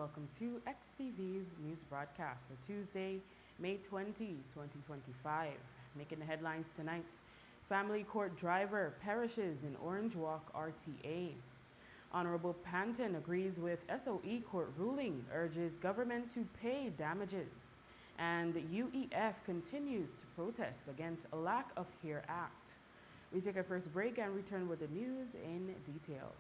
welcome to XTV's news broadcast for Tuesday, May 20, 2025. Making the headlines tonight, family court driver perishes in Orange Walk RTA. Honorable Panton agrees with SOE court ruling, urges government to pay damages. And UEF continues to protest against a lack of HERE Act. We take our first break and return with the news in detail.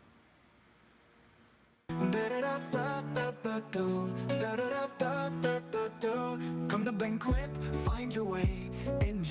Come the banquet, find your way in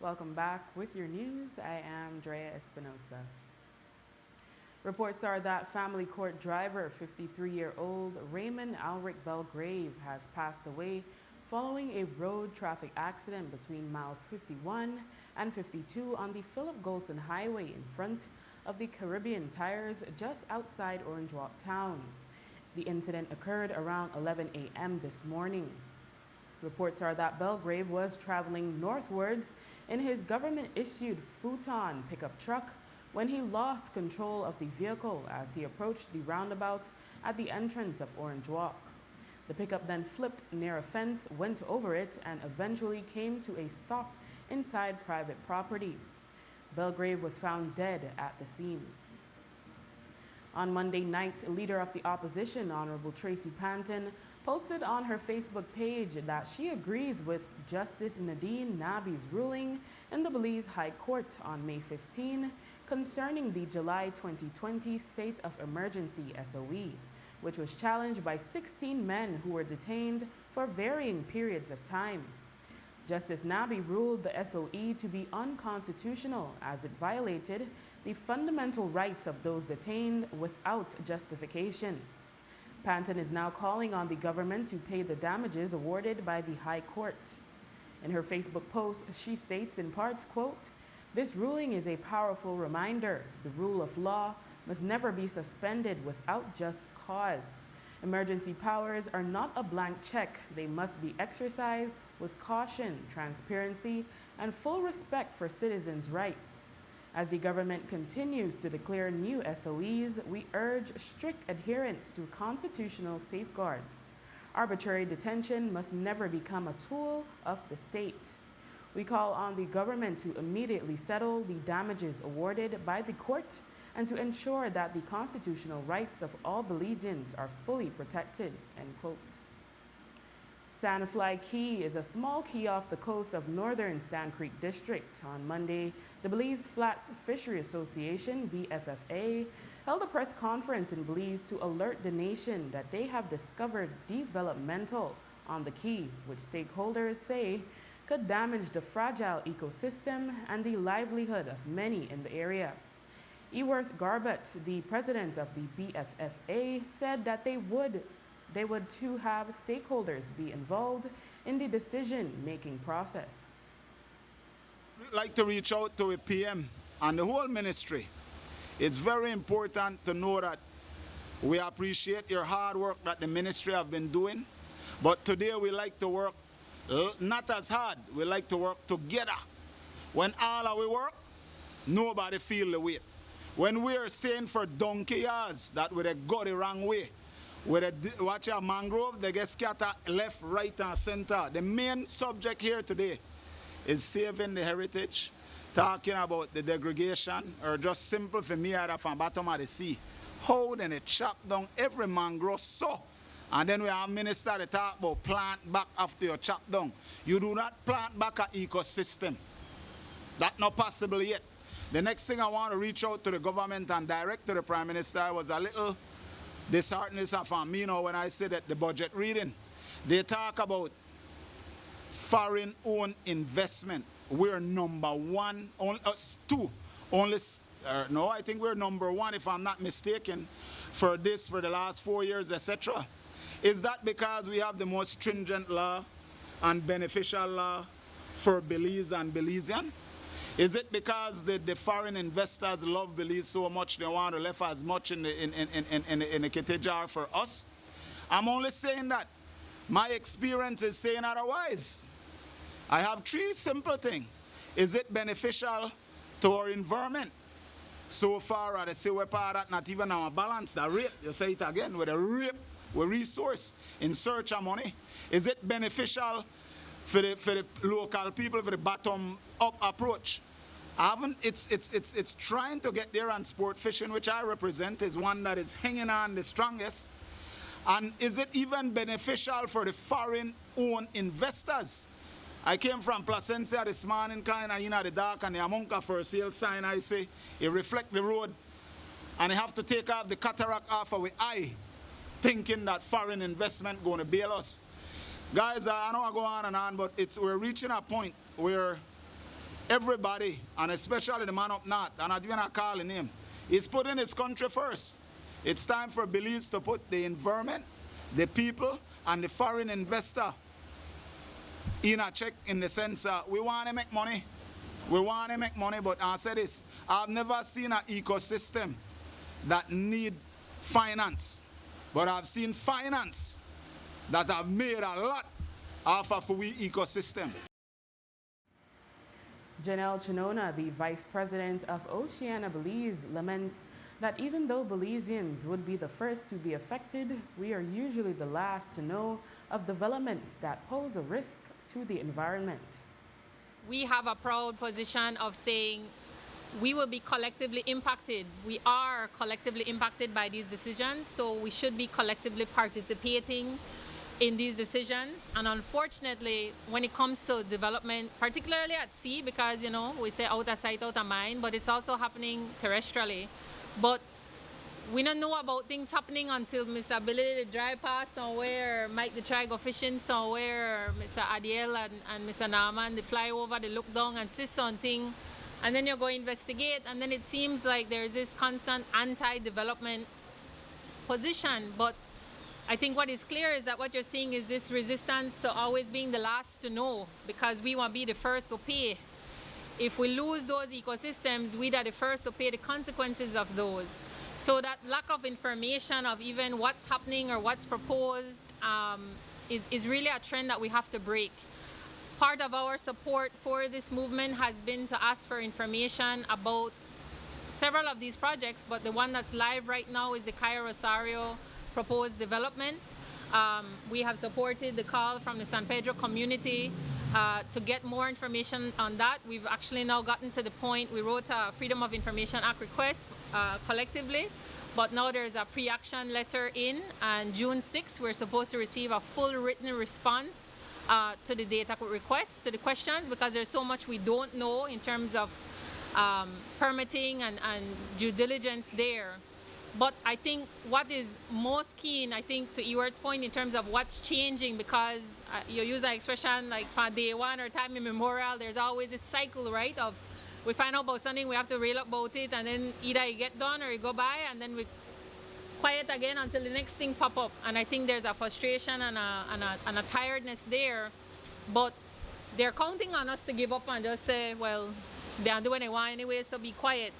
Welcome back with your news. I am Drea Espinosa. Reports are that family court driver 53-year-old Raymond Alric Belgrave has passed away following a road traffic accident between miles 51 and 52 on the Philip Golson Highway in front of the Caribbean Tires just outside Orange Walk Town. The incident occurred around 11 a.m. this morning. Reports are that Belgrave was traveling northwards in his government-issued Futon pickup truck when he lost control of the vehicle as he approached the roundabout at the entrance of Orange Walk. The pickup then flipped near a fence, went over it, and eventually came to a stop inside private property. Belgrave was found dead at the scene. On Monday night, leader of the opposition, Honorable Tracy Panton, posted on her Facebook page that she agrees with Justice Nadine Nabi's ruling in the Belize High Court on May 15 concerning the July 2020 State of Emergency SOE, which was challenged by 16 men who were detained for varying periods of time. Justice Nabi ruled the SOE to be unconstitutional as it violated the fundamental rights of those detained without justification. Panton is now calling on the government to pay the damages awarded by the High Court. In her Facebook post, she states in part, quote, "This ruling is a powerful reminder. The rule of law must never be suspended without just cause. Emergency powers are not a blank check. They must be exercised with caution, transparency, and full respect for citizens' rights. As the government continues to declare new SOEs, we urge strict adherence to constitutional safeguards. Arbitrary detention must never become a tool of the state. We call on the government to immediately settle the damages awarded by the court and to ensure that the constitutional rights of all Belizeans are fully protected," end quote. Sandfly Key is a small key off the coast of northern Stan Creek District. On Monday, the Belize Flats Fishery Association, BFFA, held a press conference in Belize to alert the nation that they have discovered developmental on the key, which stakeholders say could damage the fragile ecosystem and the livelihood of many in the area. Eworth Garbett, the president of the BFFA, said that they would to have stakeholders be involved in the decision-making process. We'd like to reach out to a PM and the whole ministry. It's very important to know that we appreciate your hard work that the ministry have been doing, but today we like to work not as hard. We like to work together. When all our work, nobody feel the weight. When we are saying for donkey years that we go the wrong way, watch a mangrove, they get scattered left, right, and center. The main subject here today is saving the heritage, talking about the degradation, or just simple for me out from bottom of the sea. How then they chop down every mangrove so. And then we have minister to talk about plant back after you chop down. You do not plant back an ecosystem. That's not possible yet. The next thing I want to reach out to the government and direct to the Prime Minister was a little disheartening for me when I said at the budget reading. They talk about foreign-owned investment. We're number one, only us two. No, I think we're number one, if I'm not mistaken, for this for the last 4 years, etc. Is that because we have the most stringent law and beneficial law for Belize and Belizean? Is it because the foreign investors love Belize so much they want to left as much in the kitty jar for us? I'm only saying that. My experience is saying otherwise. I have three simple things. Is it beneficial to our environment? So far, I say we're part of that, not even our balance, the rate, you say it again, with a rate, with resource in search of money. Is it beneficial for the local people, for the bottom-up approach? It's trying to get there, and sport fishing, which I represent, is one that is hanging on the strongest. And is it even beneficial for the foreign-owned investors? I came from Placencia this morning, kind of in the dark, and the Amonka for sale sign, I say, it reflect the road, and I have to take off the cataract off of our eye, thinking that foreign investment going to bail us. Guys, I know I go on and on, but we're reaching a point where everybody, and especially the man up north, and not even calling him, is putting his country first. It's time for Belize to put the environment, the people, and the foreign investor in a check, in the sense we want to make money. We want to make money, but I say this, I've never seen an ecosystem that need finance, but I've seen finance that have made a lot off of we ecosystem. Janelle Chinona, the Vice President of Oceania Belize, laments that even though Belizeans would be the first to be affected, we are usually the last to know of developments that pose a risk to the environment. We have a proud position of saying we will be collectively impacted. We are collectively impacted by these decisions, so we should be collectively participating in these decisions. And unfortunately, when it comes to development, particularly at sea, because, you know, we say out of sight, out of mind, but it's also happening terrestrially. But we don't know about things happening until Mr. Billy the Dry Pass somewhere, Mike the Try go fishing somewhere, Mr. Adiel and Mr. Norman, they fly over, they look down and see something, and then you go investigate, and then it seems like there's this constant anti-development position. But I think what is clear is that what you're seeing is this resistance to always being the last to know, because we want to be the first to pay. If we lose those ecosystems, we are the first to pay the consequences of those. So that lack of information of even what's happening or what's proposed is really a trend that we have to break. Part of our support for this movement has been to ask for information about several of these projects, but the one that's live right now is the Cayo Rosario proposed development. We have supported the call from the San Pedro community to get more information on that. We've actually now gotten to the point, we wrote a Freedom of Information Act request collectively, but now there's a pre-action letter in, and June 6th, we're supposed to receive a full written response to the data requests, to the questions, because there's so much we don't know in terms of permitting and due diligence there. But I think what is most keen, I think, to Ewart's point in terms of what's changing, because you use an expression like from day one or time immemorial, there's always this cycle, right, of we find out about something, we have to rail about it, and then either it get done or it go by, and then we quiet again until the next thing pop up. And I think there's a frustration and a tiredness there, but they're counting on us to give up and just say, well, they don't do what they want anyway, so be quiet.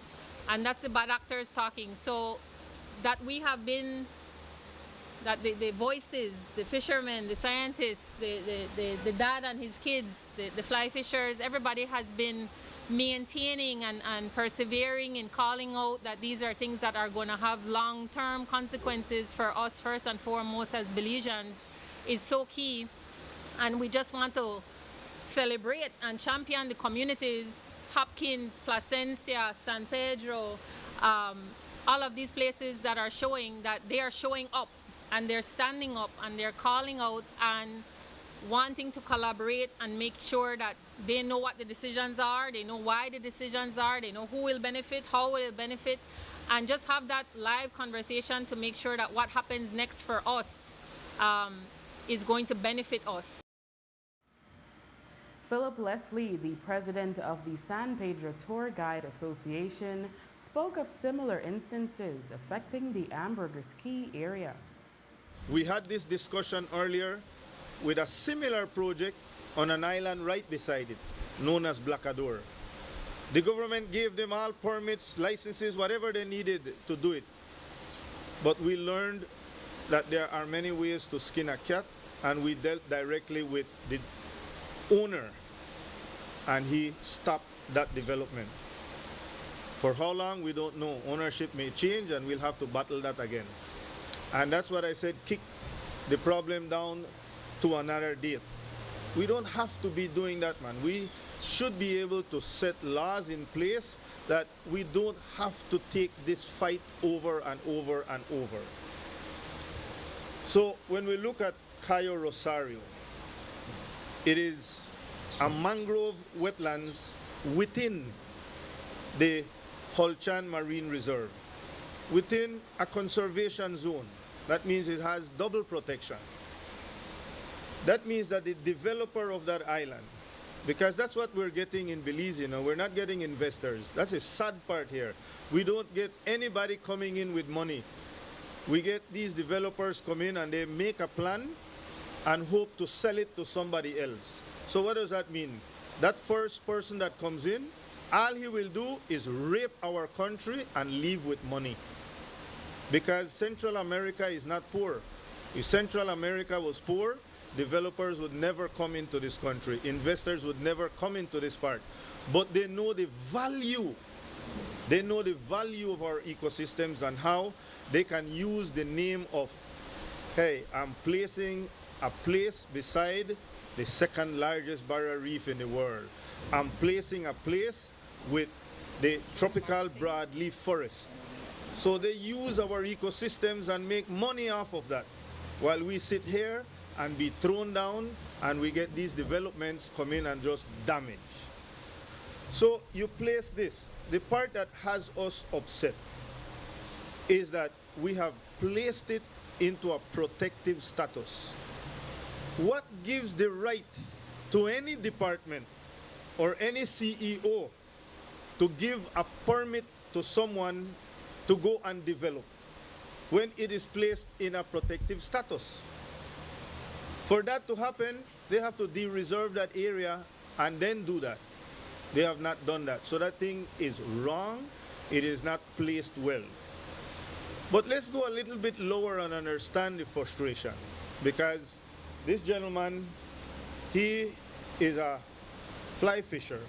And that's the bad actors talking. So that we have been, that the voices, the fishermen, the scientists, the dad and his kids, the fly fishers, everybody has been maintaining and persevering in calling out that these are things that are going to have long-term consequences for us first and foremost as Belizeans is so key. And we just want to celebrate and champion the communities, Hopkins, Placencia, San Pedro, all of these places that are showing that they are showing up and they're standing up and they're calling out and wanting to collaborate and make sure that they know what the decisions are, they know why the decisions are, they know who will benefit, how will it benefit, and just have that live conversation to make sure that what happens next for us is going to benefit us. Philip Leslie, the president of the San Pedro Tour Guide Association, spoke of similar instances affecting the Ambergris Key area. We had this discussion earlier with a similar project on an island right beside it, known as Blacador. The government gave them all permits, licenses, whatever they needed to do it. But we learned that there are many ways to skin a cat, and we dealt directly with the owner, and he stopped that development. For how long, we don't know. Ownership may change, and we'll have to battle that again. And that's what I said, kick the problem down to another date. We don't have to be doing that, man. We should be able to set laws in place that we don't have to take this fight over and over and over. So when we look at Cayo Rosario, it is a mangrove wetlands within the Holchan Marine Reserve, within a conservation zone. That means it has double protection. That means that the developer of that island because that's what we're getting in Belize. You know, we're not getting investors. That's a sad part here. We don't get anybody coming in with money. We get these developers come in and they make a plan and hope to sell it to somebody else. So what does that mean? That first person that comes in, all he will do is rape our country and leave with money. Because Central America is not poor. If Central America was poor, developers would never come into this country. Investors would never come into this part. But they know the value. They know the value of our ecosystems and how they can use the name of, hey, I'm placing a place beside the second largest barrier reef in the world. I'm placing a place with the tropical broadleaf forest. So they use our ecosystems and make money off of that, while we sit here and be thrown down and we get these developments come in and just damage. So you place this. The part that has us upset is that we have placed it into a protective status. What gives the right to any department or any CEO to give a permit to someone to go and develop when it is placed in a protective status? For that to happen, they have to de-reserve that area and then do that. They have not done that. So that thing is wrong. It is not placed well. But let's go a little bit lower and understand the frustration, because this gentleman, he is a fly fisher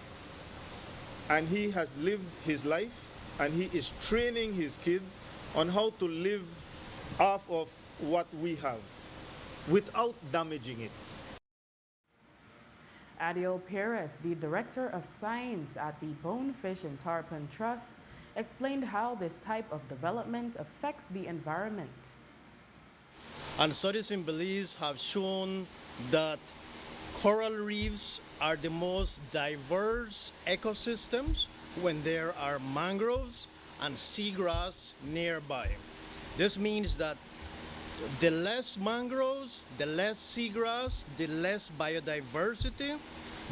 and he has lived his life and he is training his kid on how to live off of what we have without damaging it. Adiel Perez, the Director of Science at the Bonefish and Tarpon Trust, explained how this type of development affects the environment. And studies in Belize have shown that coral reefs are the most diverse ecosystems when there are mangroves and seagrass nearby. This means that the less mangroves, the less seagrass, the less biodiversity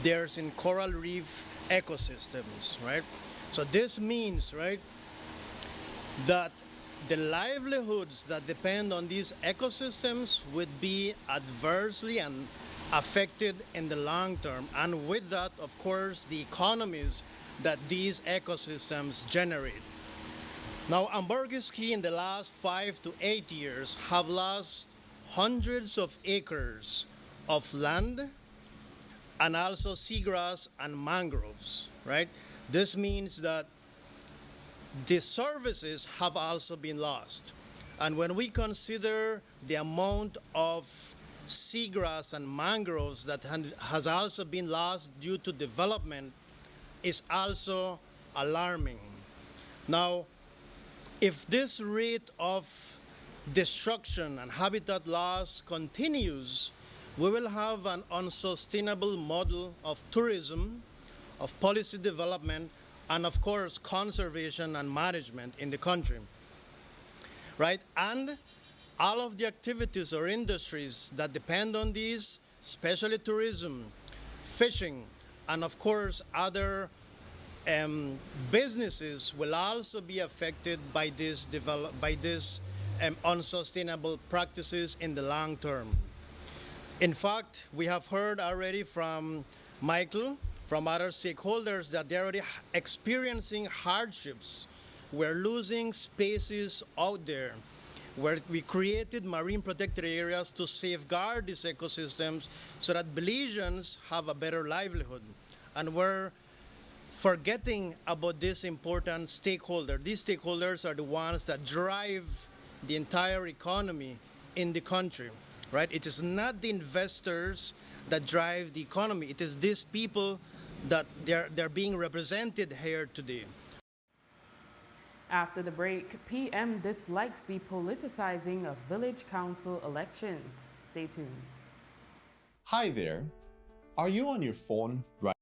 there's in coral reef ecosystems, right? So this means, right, that the livelihoods that depend on these ecosystems would be adversely and affected in the long term. And with that, of course, the economies that these ecosystems generate. Now, Ambergris Key in the last 5 to 8 years have lost hundreds of acres of land and also seagrass and mangroves, right? This means that the services have also been lost. And when we consider the amount of seagrass and mangroves that has also been lost due to development, is also alarming. Now, if this rate of destruction and habitat loss continues, we will have an unsustainable model of tourism, of policy development, and of course, conservation and management in the country, right? And all of the activities or industries that depend on these, especially tourism, fishing, and of course, other businesses will also be affected by this unsustainable practices in the long term. In fact, we have heard already from Michael, from other stakeholders, that they're already experiencing hardships. We're losing spaces out there where we created marine protected areas to safeguard these ecosystems so that Belizeans have a better livelihood. And we're forgetting about this important stakeholder. These stakeholders are the ones that drive the entire economy in the country, right? It is not the investors that drive the economy. It is these people that they're being represented here today. After the break, PM dislikes the politicizing of village council elections. Stay tuned. Hi there. Are you on your phone right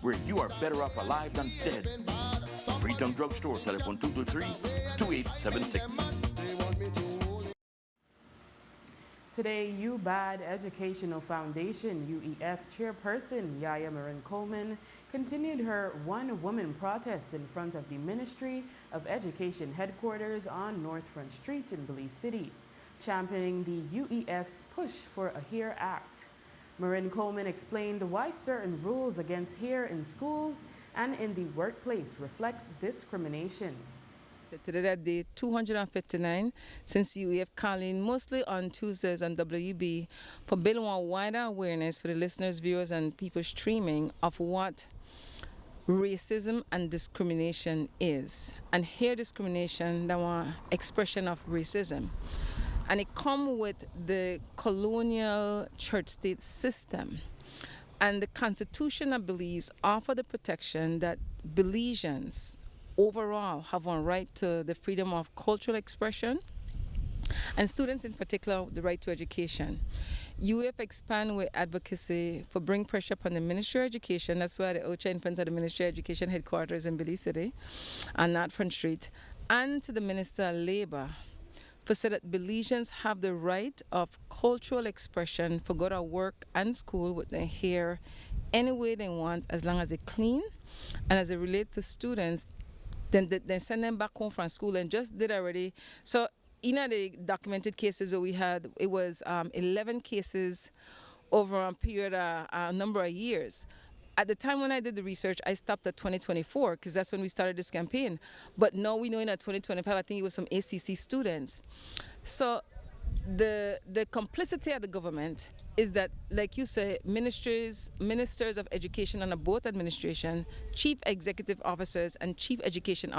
where you are better off alive than dead. Freetown Drugstore, telephone 223-2876. Today, UBAD Educational Foundation, UEF chairperson Yaya Marin Coleman continued her one-woman protest in front of the Ministry of Education headquarters on North Front Street in Belize City, championing the UEF's push for a HERE Act. Marin Coleman explained why certain rules against HERE in schools and in the workplace reflects discrimination. Today at day 259 since UEF calling mostly on Tuesdays on WB for building a wider awareness for the listeners, viewers, and people streaming of what racism and discrimination is. And here discrimination, that one expression of racism. And it comes with the colonial church-state system. And the Constitution of Belize offer the protection that Belizeans overall have a right to the freedom of cultural expression, and students in particular the right to education. UEF expand with advocacy for bring pressure upon the Ministry of Education. That's why the OCHA in front of the Ministry of Education headquarters in Belize City on North Front Street, and to the Minister of Labour for so that Belizeans have the right of cultural expression for go to work and school with their hair any way they want, as long as they clean, and as it relates to students, then send them back home from school. And just did already. So in the documented cases that we had, it was 11 cases over a period of a number of years. At the time when I did the research, I stopped at 2024 because that's when we started this campaign. But now we know in 2025, I think it was some ACC students. So the complicity of the government is that, like you say, ministers of education under both administration, chief executive officers and chief education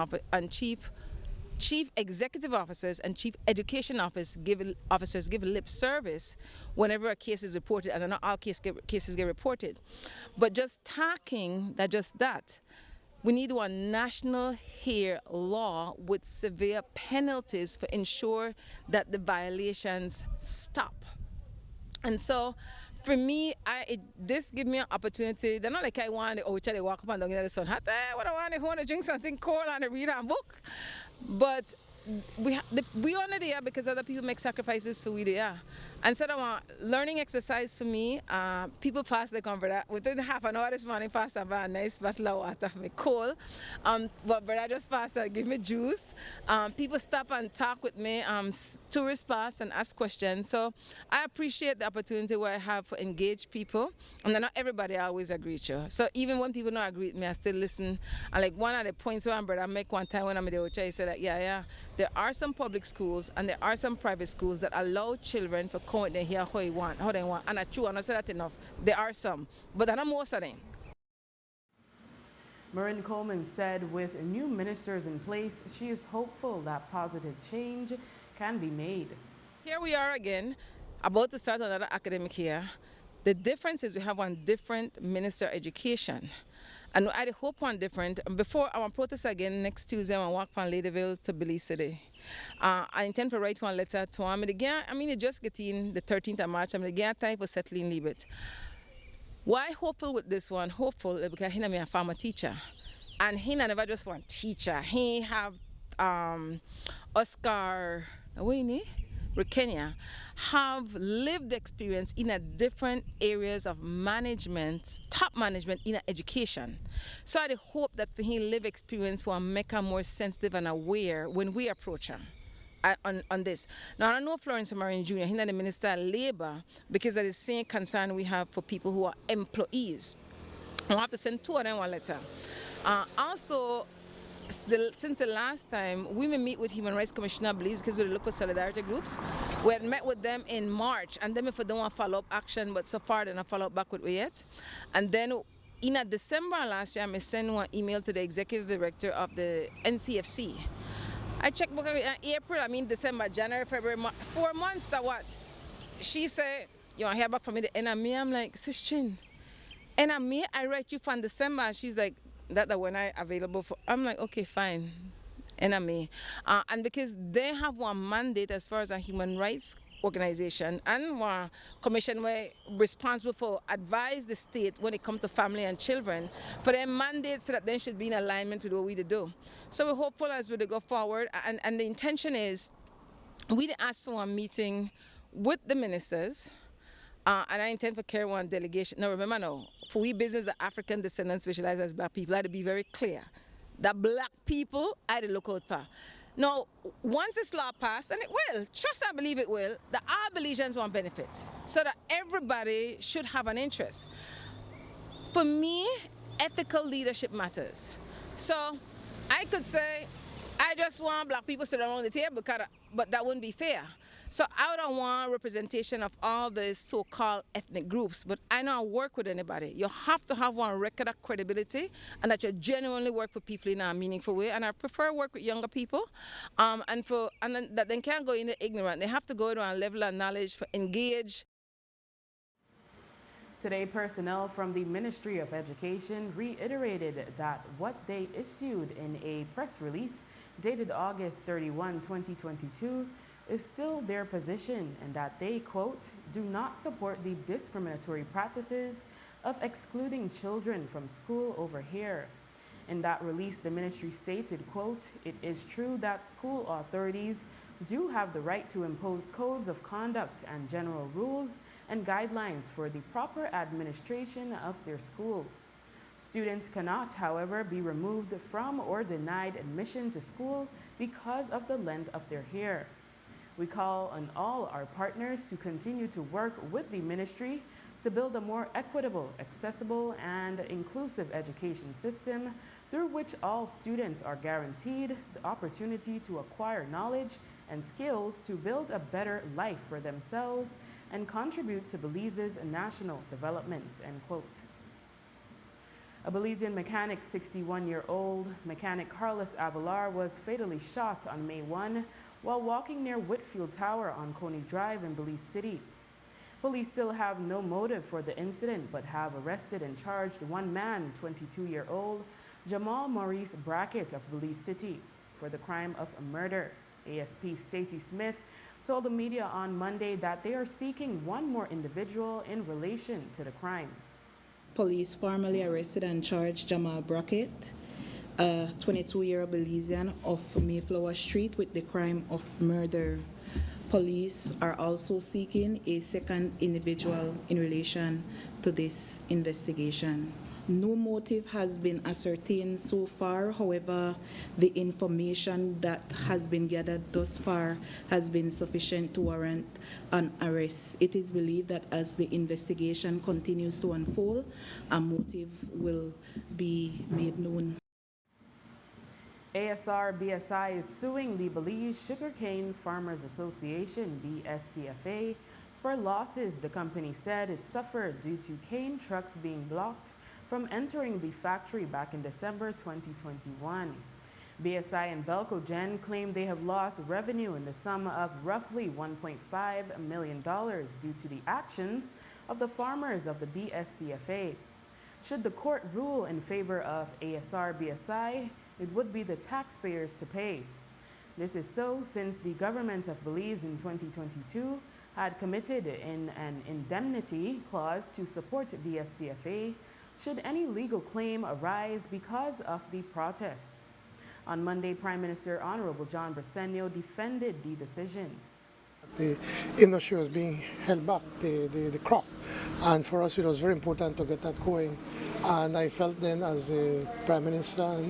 chief executive officers and chief education officers give lip service whenever a case is reported, and not all cases get reported. But just talking that, we need one national HERE law with severe penalties for ensure that the violations stop. And so, for me, this gives me an opportunity. They're not like I want to walk up and down in the sun. What I want to drink something cold and read a book. But we only there because other people make sacrifices for we there. And so that learning exercise for me, people pass the brother within half an hour this morning, pass a nice bottle of water for me cold. But brother just pass give me juice. People stop and talk with me, tourists pass and ask questions. So I appreciate the opportunity where I have to engage people. And not everybody always agree with you. So even when people don't agree with me, I still listen. And like one of the points where brother make one time when I'm in the hotel, he said that yeah, there are some public schools and there are some private schools that allow children to come and hear how they want. And that's true, I'm not saying that enough. There are some, but not most of them. Marin Coleman said with new ministers in place, she is hopeful that positive change can be made. Here we are again, about to start another academic year. The difference is we have one different minister of education. And I hope one different. Before I want to protest again next Tuesday, I want to walk from Ladyville to Belize City. I intend to write one letter to him. It just getting the 13th of March. I'm going to get time for settling leave it. Why hopeful with this one? Hopeful because he's a former teacher. And he never just one teacher. He have Oscar, Kenya, have lived experience in a different areas of management, top management in education. So I hope that for him live experience will make him more sensitive and aware when we approach him on this. Now I know Florence Marin Jr., he's the Minister of Labour, because of the same concern we have for people who are employees. I have to send two of them one letter. Also, since the last time, we may meet with Human Rights Commissioner Belize because we look for solidarity groups. We had met with them in March, and then if we don't want follow-up action, but so far they don't follow up back with we yet. And then in December last year, I sent one email to the executive director of the NCFC. I checked book April, December, January, February, 4 months, that what? She said, you want to hear back from me the NME? I'm like, Sister, NME, I write you from December. She's like, that when I available for, I'm like, okay, fine, NMA. And because they have one mandate as far as a human rights organization and one commission were responsible for advise the state when it comes to family and children for their mandates so that they should be in alignment with what we do. So we're hopeful as we go forward, and the intention is we asked for a meeting with the ministers. And I intend for carry one delegation. Now remember now, for we business, the African descendants specialize as black people, I had to be very clear that black people I had to look out for. Now, once this law passed, and it will, trust and believe it will, the our Belizeans want benefit. So that everybody should have an interest. For me, ethical leadership matters. So I could say, I just want black people sit around the table, but that wouldn't be fair. So I don't want representation of all the so-called ethnic groups, but I don't work with anybody. You have to have one record of credibility and that you genuinely work with people in a meaningful way. And I prefer work with younger people, and then, that they can't go into ignorant. They have to go to a level of knowledge for engage. Today, personnel from the Ministry of Education reiterated that what they issued in a press release dated August 31, 2022, is still their position, and that they, quote, do not support the discriminatory practices of excluding children from school over here. In that release, the ministry stated, quote, it is true that school authorities do have the right to impose codes of conduct and general rules and guidelines for the proper administration of their schools. Students cannot, however, be removed from or denied admission to school because of the length of their hair. We call on all our partners to continue to work with the ministry to build a more equitable, accessible, and inclusive education system through which all students are guaranteed the opportunity to acquire knowledge and skills to build a better life for themselves and contribute to Belize's national development, end quote. A Belizean mechanic, 61-year-old mechanic Carlos Avalar, was fatally shot on May 1 while walking near Whitfield Tower on Coney Drive in Belize City. Police still have no motive for the incident, but have arrested and charged one man, 22-year-old Jamal Maurice Brackett of Belize City, for the crime of murder. ASP Stacy Smith told the media on Monday that they are seeking one more individual in relation to the crime. Police formally arrested and charged Jamal Brackett, a 22-year-old Belizean of Mayflower Street, with the crime of murder. Police are also seeking a second individual in relation to this investigation. No motive has been ascertained so far. However, the information that has been gathered thus far has been sufficient to warrant an arrest. It is believed that as the investigation continues to unfold, a motive will be made known. ASR-BSI is suing the Belize Sugarcane Farmers Association, BSCFA, for losses the company said it suffered due to cane trucks being blocked from entering the factory back in December 2021. BSI and Belcogen claim they have lost revenue in the sum of roughly $1.5 million due to the actions of the farmers of the BSCFA. Should the court rule in favor of ASR-BSI, it would be the taxpayers to pay. This is so since the government of Belize in 2022 had committed in an indemnity clause to support BSCFA should any legal claim arise because of the protest. On Monday, Prime Minister Honorable John Briceño defended the decision. The industry was being held back, the crop, and for us it was very important to get that going. And I felt then as a Prime Minister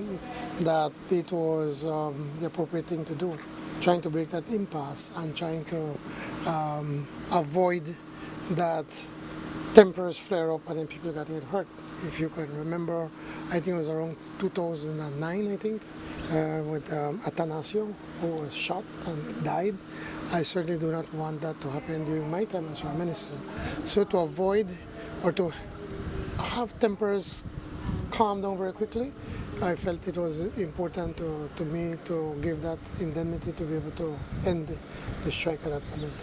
that it was the appropriate thing to do, trying to break that impasse and trying to avoid that tempers flare up and then people got hurt. If you can remember, I think it was around 2009, I think, with Atanasio, who was shot and died. I certainly do not want that to happen during my time as Prime Minister. So to avoid or to have tempers calm down very quickly, I felt it was important to me to give that indemnity to be able to end the strike at that moment.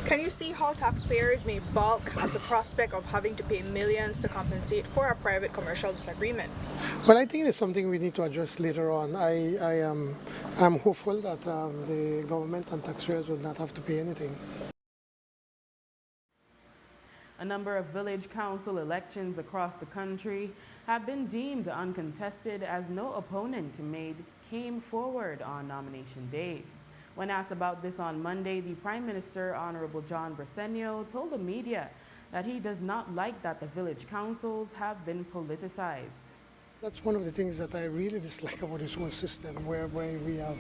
Can you see how taxpayers may balk at the prospect of having to pay millions to compensate for a private commercial disagreement? Well, I think it's something we need to address later on. I'm hopeful that the government and taxpayers will not have to pay anything. A number of village council elections across the country have been deemed uncontested as no opponent came forward on nomination day. When asked about this on Monday, the Prime Minister, Honorable John Briceño, told the media that he does not like that the village councils have been politicized. That's one of the things that I really dislike about this whole system, whereby we have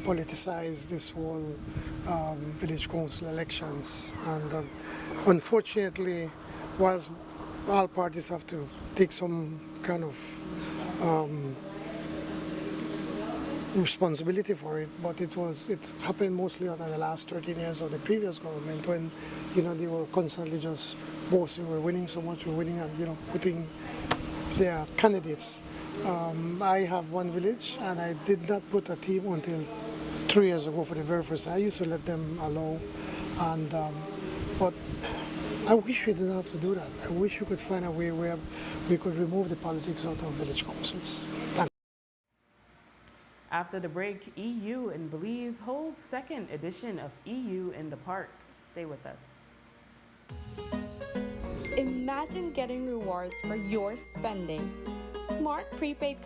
politicized this whole village council elections. And unfortunately, whilst all parties have to take some kind of responsibility for it, but it happened mostly in the last 13 years of the previous government, when they were constantly just boasting, we're winning so much, we're winning, and putting their candidates. I have one village, and I did not put a team until 3 years ago for the very first time. I used to let them alone, and but I wish we didn't have to do that. I wish we could find a way where we could remove the politics out of village councils. After the break, EU in Belize holds second edition of EU in the Park. Stay with us. Imagine getting rewards for your spending. Smart prepaid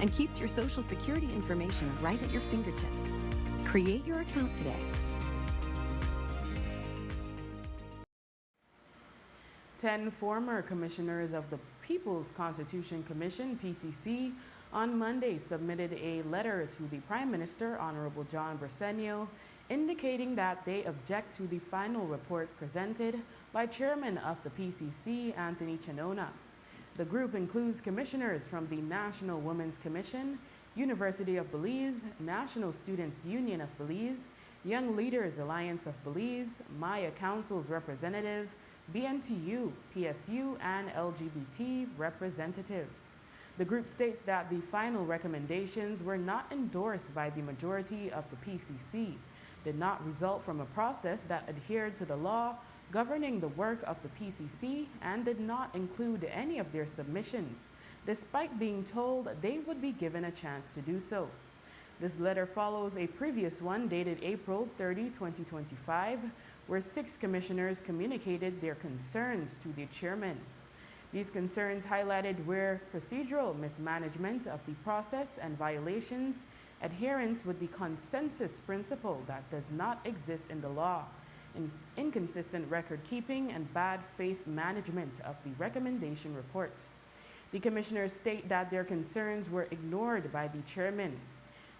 and keeps your social security information right at your fingertips. Create your account today. 10 former commissioners of the People's Constitution Commission, PCC, on Monday submitted a letter to the Prime Minister, Honorable John Briceño, indicating that they object to the final report presented by Chairman of the PCC, Anthony Chinona. The group includes commissioners from the National Women's Commission, University of Belize, National Students Union of Belize, Young Leaders Alliance of Belize, Maya Council's representative, BNTU, PSU, and LGBT representatives. The group states that the final recommendations were not endorsed by the majority of the PCC, did not result from a process that adhered to the law governing the work of the PCC, and did not include any of their submissions, despite being told they would be given a chance to do so. This letter follows a previous one dated April 30, 2025, where 6 commissioners communicated their concerns to the chairman. These concerns highlighted where procedural mismanagement of the process and violations, adherence with the consensus principle that does not exist in the law, inconsistent record keeping, and bad faith management of the recommendation report. The commissioners state that their concerns were ignored by the chairman.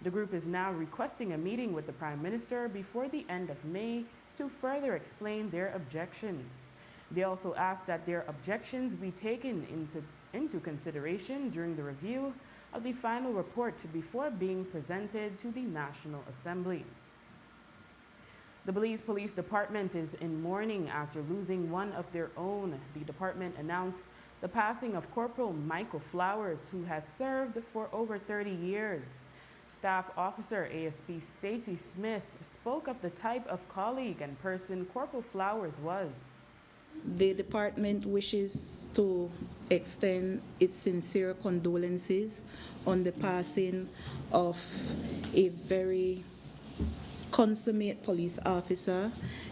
The group is now requesting a meeting with the Prime Minister before the end of May to further explain their objections. They also ask that their objections be taken into consideration during the review of the final report before being presented to the National Assembly. The Belize Police Department is in mourning after losing one of their own. The department announced the passing of Corporal Michael Flowers, who has served for over 30 years. Staff Officer ASP Stacy Smith spoke of the type of colleague and person Corporal Flowers was. The department wishes to extend its sincere condolences on the passing of a very consummate police officer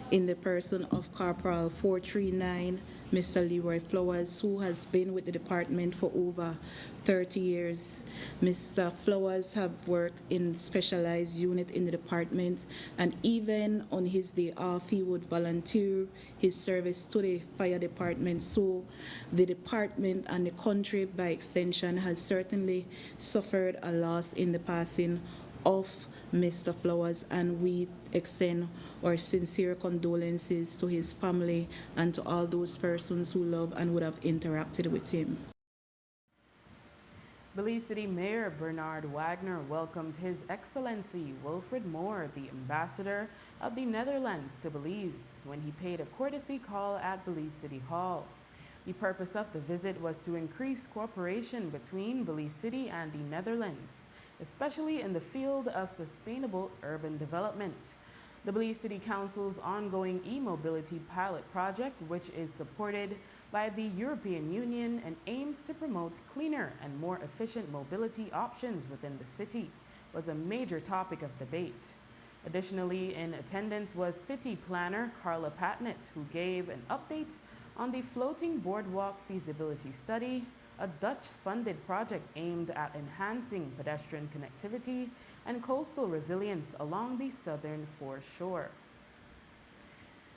in the person of Corporal 439, Mr. Leroy Flowers, who has been with the department for over 30 years. Mr. Flowers have worked in specialized unit in the department, and even on his day off, he would volunteer his service to the fire department. So the department and the country, by extension, has certainly suffered a loss in the passing of Mr. Flowers, and we extend our sincere condolences to his family and to all those persons who love and would have interacted with him. Belize City Mayor Bernard Wagner welcomed His Excellency Wilfred Moore, the Ambassador of the Netherlands to Belize, when he paid a courtesy call at Belize City Hall. The purpose of the visit was to increase cooperation between Belize City and the Netherlands, especially in the field of sustainable urban development. The Belize City Council's ongoing e-mobility pilot project, which is supported by the European Union and aims to promote cleaner and more efficient mobility options within the city, was a major topic of debate. Additionally, in attendance was City Planner Carla Patnett, who gave an update on the Floating Boardwalk Feasibility Study, a Dutch-funded project aimed at enhancing pedestrian connectivity and coastal resilience along the southern foreshore.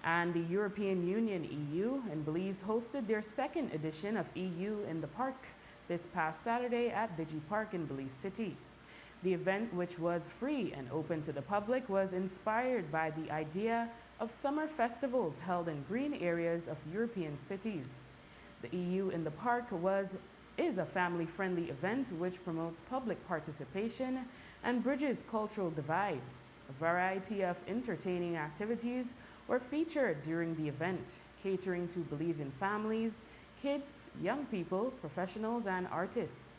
And the European Union, EU, and Belize hosted their second edition of EU in the Park this past Saturday at Digi Park in Belize City. The event, which was free and open to the public, was inspired by the idea of summer festivals held in green areas of European cities. The EU in the Park is a family-friendly event which promotes public participation and bridges cultural divides. A variety of entertaining activities were featured during the event, catering to Belizean families, kids, young people, professionals, and artists.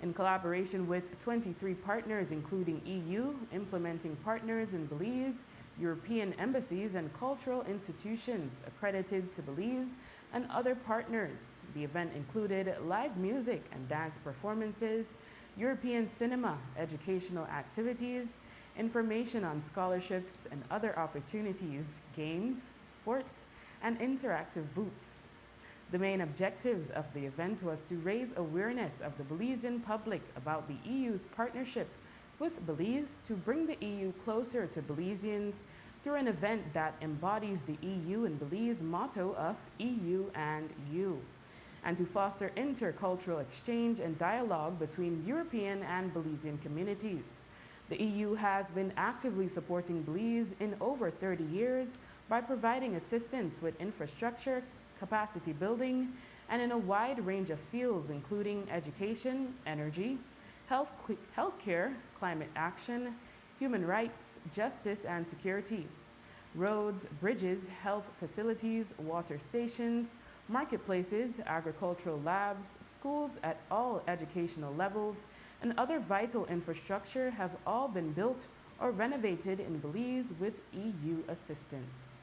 In collaboration with 23 partners, including EU, implementing partners in Belize, European embassies, and cultural institutions accredited to Belize, and other partners. The event included live music and dance performances, European cinema, educational activities, information on scholarships and other opportunities, games, sports, and interactive booths. The main objectives of the event was to raise awareness of the Belizean public about the EU's partnership with Belize to bring the EU closer to Belizeans through an event that embodies the EU and Belize motto of EU and You, and to foster intercultural exchange and dialogue between European and Belizean communities. The EU has been actively supporting Belize in over 30 years by providing assistance with infrastructure, capacity building, and in a wide range of fields including education, energy, healthcare, climate action, human rights, justice and security, roads, bridges, health facilities, water stations, marketplaces, agricultural labs, schools at all educational levels, and other vital infrastructure have all been built or renovated in Belize with EU assistance.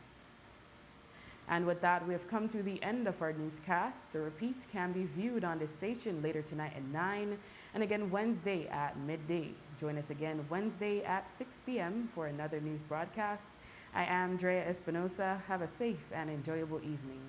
And with that, we have come to the end of our newscast. The repeats can be viewed on this station later tonight at 9 and again Wednesday at midday. Join us again Wednesday at 6 p.m. for another news broadcast. I am Drea Espinosa. Have a safe and enjoyable evening.